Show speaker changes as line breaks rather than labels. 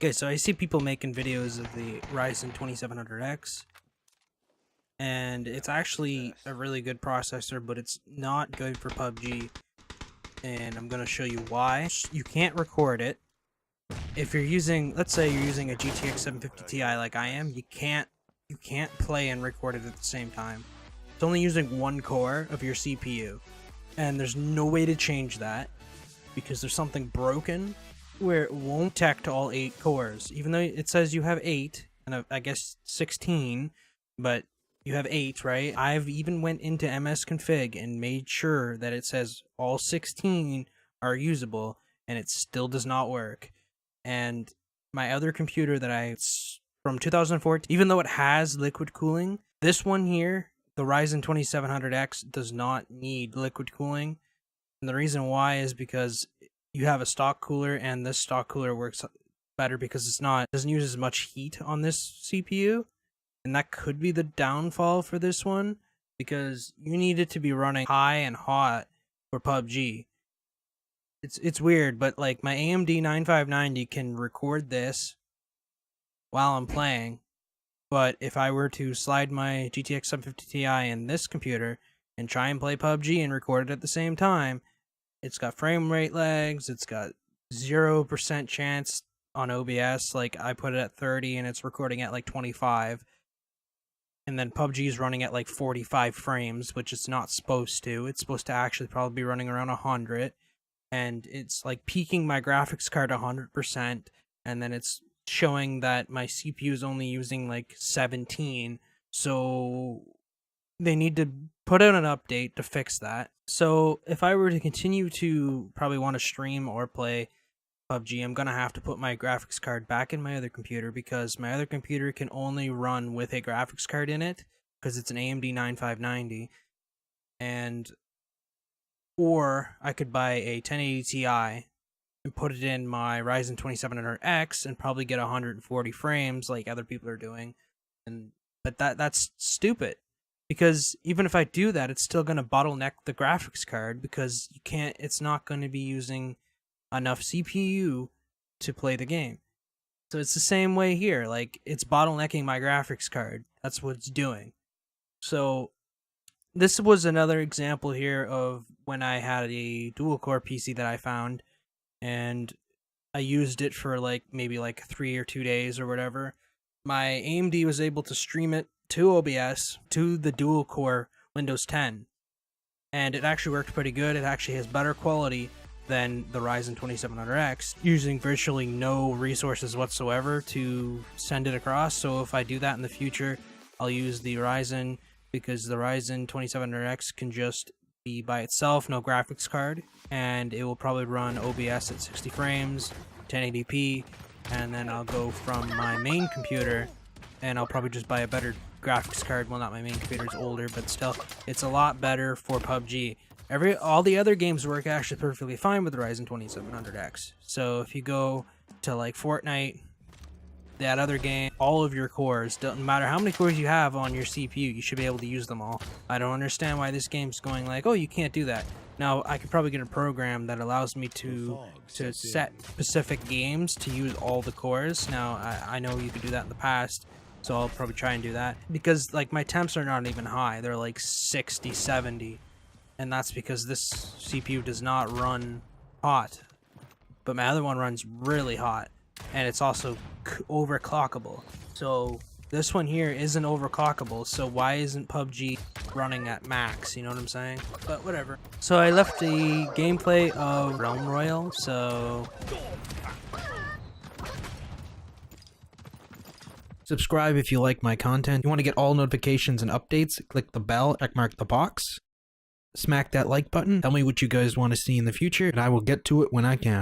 Okay, so I see people making videos of the Ryzen 2700X, and it's actually a really good processor, but it's not good for PUBG, and I'm going to show you why. You can't record it. If you're using, let's say you're using a GTX 750 Ti like I am, you can't play and record it at the same time. It's only using one core of your CPU, and there's no way to change that because there's something broken where it won't detect all 8 cores, even though it says you have 8 and I guess 16, but you have 8, right? I've even went into MS config and made sure that it says all 16 are usable, and it still does not work. And my other computer that from 2014, even though it has liquid cooling, this one here, the Ryzen 2700X, does not need liquid cooling. And the reason why is because you have a stock cooler, and this stock cooler works better because doesn't use as much heat on this CPU, and that could be the downfall for this one, because you need it to be running high and hot for PUBG. It's weird, but like my AMD 9590 can record this while I'm playing, but if I were to slide my GTX 750 Ti in this computer and try and play PUBG and record it at the same time, it's got frame rate lags, it's got 0% chance on OBS, like I put it at 30 and it's recording at like 25. And then PUBG is running at like 45 frames, which it's not supposed to. It's supposed to actually probably be running around 100. And it's like peaking my graphics card 100%, and then it's showing that my CPU is only using like 17. So they need to put out an update to fix that. So if I were to continue to probably want to stream or play PUBG, I'm going to have to put my graphics card back in my other computer, because my other computer can only run with a graphics card in it, because it's an AMD 9590. Or I could buy a 1080 Ti and put it in my Ryzen 2700X and probably get 140 frames like other people are doing. But that's stupid, because even if I do that, it's still going to bottleneck the graphics card, because it's not going to be using enough CPU to play the game. So it's the same way here, like it's bottlenecking my graphics card. That's what it's doing. So this was another example here of when I had a dual core PC that I found, and I used it for maybe 3 or 2 days or whatever. My AMD was able to stream it to OBS to the dual core Windows 10, and it actually worked pretty good. It actually has better quality than the Ryzen 2700X, using virtually no resources whatsoever to send it across. So if I do that in the future, I'll use the Ryzen, because the Ryzen 2700X can just be by itself, no graphics card, and it will probably run OBS at 60 frames, 1080p, and then I'll go from my main computer, and I'll probably just buy a better graphics card. Well, not my main computer, it's older, but still, it's a lot better for PUBG. All the other games work actually perfectly fine with the Ryzen 2700X. So if you go to like Fortnite, that other game, all of your cores, doesn't matter how many cores you have on your CPU, you should be able to use them all. I don't understand why this game's going like, oh, you can't do that. Now, I could probably get a program that allows me to set specific games to use all the cores. Now, I know you could do that in the past, so I'll probably try and do that. Because like my temps are not even high, they're like 60, 70. And that's because this CPU does not run hot. But my other one runs really hot. And it's also overclockable. So this one here isn't overclockable, so why isn't PUBG running at max? You know what I'm saying? But whatever. So I left the gameplay of Realm Royale, so subscribe if you like my content. You want to get all notifications and updates, click the bell, checkmark the box, smack that like button, tell me what you guys want to see in the future, and I will get to it when I can.